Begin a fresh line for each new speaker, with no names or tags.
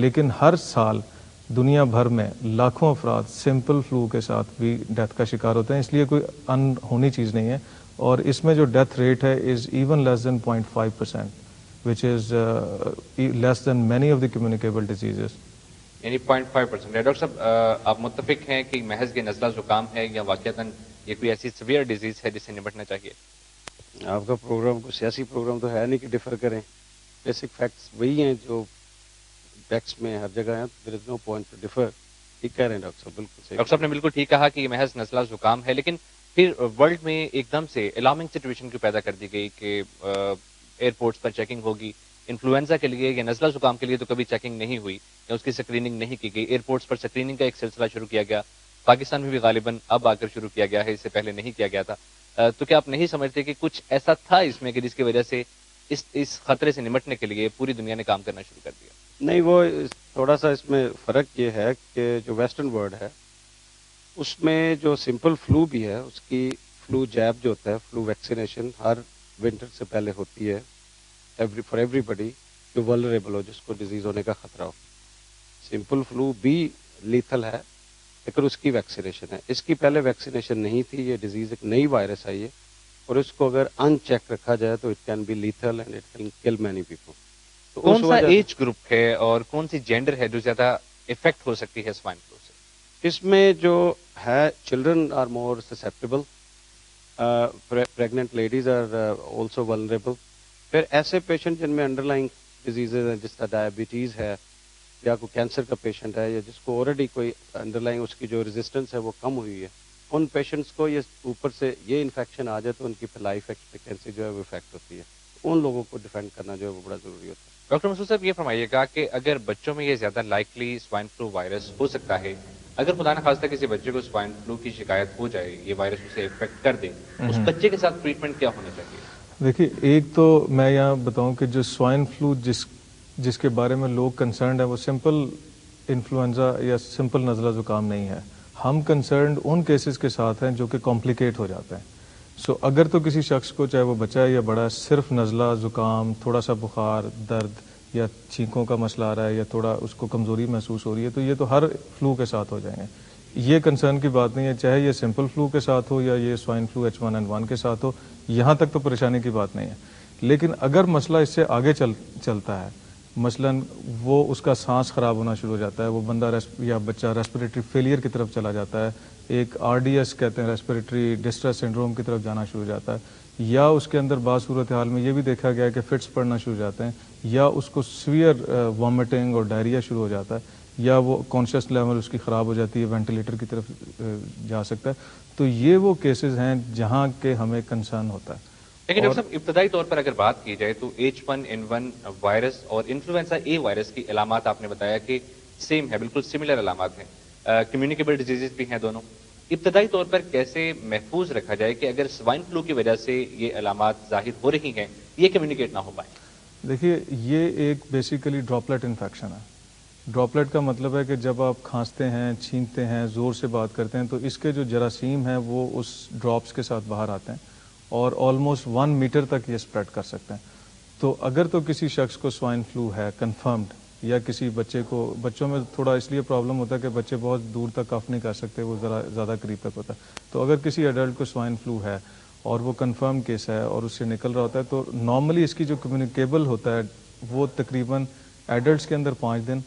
لیکن ہر سال دنیا بھر میں لاکھوں افراد سمپل فلو کے ساتھ بھی ڈیتھ کا شکار ہوتے ہیں، اس لیے کوئی انہونی چیز نہیں ہے. اور اس میں جو ڈیتھ ریٹ ہے is even less than 0.5%، which is less than many of the communicable diseases.
یعنی 0.5%. ڈاکٹر صاحب آپ متفق ہیں کہ محض یہ نزلہ زکام ہے یا واقعتاً یہ کوئی ایسی سیویئر ڈیزیز ہے جس سے نمٹنا چاہیے؟
آپ کا پروگرام کوئی سیاسی پروگرام تو ہے نہیں کہ ڈفر کریں. بیسک فیکٹس وہی ہیں جو ٹیکسٹ میں ہر جگہ ہیں. دیر از نو پوائنٹ ٹو ڈفر. ٹھیک کہہ رہے ہیں ڈاکٹر صاحب، بالکل صحیح.
ڈاکٹر صاحب نے بالکل ٹھیک کہا کہ یہ محض نزلہ زکام ہے، لیکن پھر ورلڈ میں ایک دم سے الارمنگ سچویشن کیوں پیدا کر دی گئی کہ ایئرپورٹس پر چیکنگ ہوگی. انفلوئنزا کے لیے یا نزلہ زکام کے لیے تو کبھی چیکنگ نہیں ہوئی یا اس کی اسکریننگ نہیں کی گئی. ایئرپورٹس پر اسکریننگ کا ایک سلسلہ شروع کیا گیا، پاکستان میں بھی غالباً اب آ کر شروع کیا گیا ہے، اس سے پہلے نہیں کیا گیا تھا. تو کیا آپ نہیں سمجھتے کہ کچھ ایسا تھا اس میں کہ جس کی وجہ سے اس خطرے سے نمٹنے کے لیے پوری دنیا نے کام کرنا شروع کر دیا؟
نہیں، وہ تھوڑا سا اس میں فرق یہ ہے کہ جو ویسٹرن ورلڈ ہے اس میں جو سمپل فلو بھی ہے، اس کی فلو جیب جو ہوتا ہے، فلو ویکسینیشن ہر ونٹر سے پہلے ہوتی ہے فار ایوری بڈی جو ولنریبل ہو، جس کو ڈیزیز ہونے کا خطرہ ہو. سمپل فلو بھی لیتھل ہے لیکن اس کی ویکسینیشن ہے. اس کی پہلے ویکسینیشن نہیں تھی. یہ ڈیزیز ایک نئی وائرس آئی ہے اور اس کو اگر ان چیک رکھا جائے تو it can be lethal and it can kill many people.
کون سا ایج گروپ ہے اور کون سی جینڈر ہے جو زیادہ افیکٹ ہو سکتی ہے سوائن فلو سے؟
اس میں جو ہے children are more susceptible, pregnant ladies are also vulnerable. پھر ایسے پیشنٹ جن میں انڈر لائنگ ڈیزیزز ہیں، جس کا ڈائبٹیز ہے یا کوئی کینسر کا پیشنٹ ہے یا جس کو آلریڈی کوئی انڈر لائنگ اس کی جو ریزسٹنس ہے وہ کم ہوئی ہے، ان پیشنٹس کو یہ اوپر سے یہ انفیکشن آ جائے تو ان کی لائف ایکسپیکٹنسی جو ہے وہ افیکٹ ہوتی ہے. ان لوگوں کو ڈیفینڈ کرنا جو ہے وہ بڑا ضروری ہوتا ہے.
ڈاکٹر مسعود صاحب یہ فرمائیے گا کہ اگر بچوں میں یہ زیادہ لائکلی سوائن فلو وائرس ہو سکتا ہے، اگر خدا نخواستہ کسی بچے کو سوائن فلو کی شکایت ہو جائے، یہ وائرس اسے افیکٹ کر دے، اس بچے کے ساتھ ٹریٹمنٹ کیا ہونا چاہیے؟
دیکھیے، ایک تو میں یہاں بتاؤں کہ جو سوائن فلو جس کے بارے میں لوگ کنسرنڈ ہیں وہ سمپل انفلوئنزا یا سمپل نزلہ زکام نہیں ہے. ہم کنسرنڈ ان کیسز کے ساتھ ہیں جو کہ کمپلیکیٹ ہو جاتے ہیں. سو اگر تو کسی شخص کو، چاہے وہ بچہ ہے یا بڑا، صرف نزلہ زکام، تھوڑا سا بخار، درد یا چھینکوں کا مسئلہ آ رہا ہے یا تھوڑا اس کو کمزوری محسوس ہو رہی ہے، تو یہ تو ہر فلو کے ساتھ ہو جائیں گے. یہ کنسرن کی بات نہیں ہے، چاہے یہ سمپل فلو کے ساتھ ہو یا یہ سوائن فلو H1N1 کے ساتھ ہو، یہاں تک تو پریشانی کی بات نہیں ہے. لیکن اگر مسئلہ اس سے آگے چلتا ہے، مثلا وہ اس کا سانس خراب ہونا شروع ہو جاتا ہے، وہ بندہ یا بچہ ریسپریٹری فیلئر کی طرف چلا جاتا ہے، ایک RDS کہتے ہیں ریسپریٹری ڈسٹریس سنڈروم کی طرف جانا شروع ہو جاتا ہے، یا اس کے اندر بعض صورتحال میں یہ بھی دیکھا گیا ہے کہ فٹس پڑنا شروع ہو جاتے ہیں، یا اس کو سیویئر وامٹنگ اور ڈائریا شروع ہو جاتا ہے، یا وہ کانشیس لیول اس کی خراب ہو جاتی ہے، وینٹیلیٹر کی طرف جا سکتا ہے. تو یہ وہ کیسز ہیں جہاں کے ہمیں کنسرن ہوتا ہے.
لیکن ڈاکٹر صاحب ابتدائی طور پر اگر بات کی جائے تو H1N1 وائرس اور انفلوئنزا اے وائرس کی علامات آپ نے بتایا کہ سیم ہے، بالکل سملر علامات ہیں، کمیونیکیبل ڈیزیزز بھی ہیں دونوں. ابتدائی طور پر کیسے محفوظ رکھا جائے کہ اگر سوائن فلو کی وجہ سے یہ علامات ظاہر ہو رہی ہیں، یہ کمیونیکیٹ نہ ہو پائیں؟
دیکھیے، یہ ایک بیسیکلی ڈراپلیٹ انفیکشن ہے. ڈراپلیٹ کا مطلب ہے کہ جب آپ کھانستے ہیں، چھینکتے ہیں، زور سے بات کرتے ہیں تو اس کے جو جراثیم ہیں وہ اس ڈراپس کے ساتھ باہر آتے ہیں اور آلموسٹ 1 میٹر تک یہ اسپریڈ کر سکتے ہیں. تو اگر تو کسی شخص کو سوائن فلو ہے کنفرمڈ، یا کسی بچے کو، بچوں میں تھوڑا اس لیے پرابلم ہوتا ہے کہ بچے بہت دور تک کف نہیں کر سکتے، وہ ذرا زیادہ قریب تک ہوتا ہے. تو اگر کسی ایڈلٹ کو سوائن فلو ہے اور وہ کنفرم کیس ہے اور اس سے نکل رہا ہوتا ہے تو نارملی اس کی جو کمیونیکیبل ہوتا ہے وہ تقریباً ایڈلٹس کے اندر 5 دن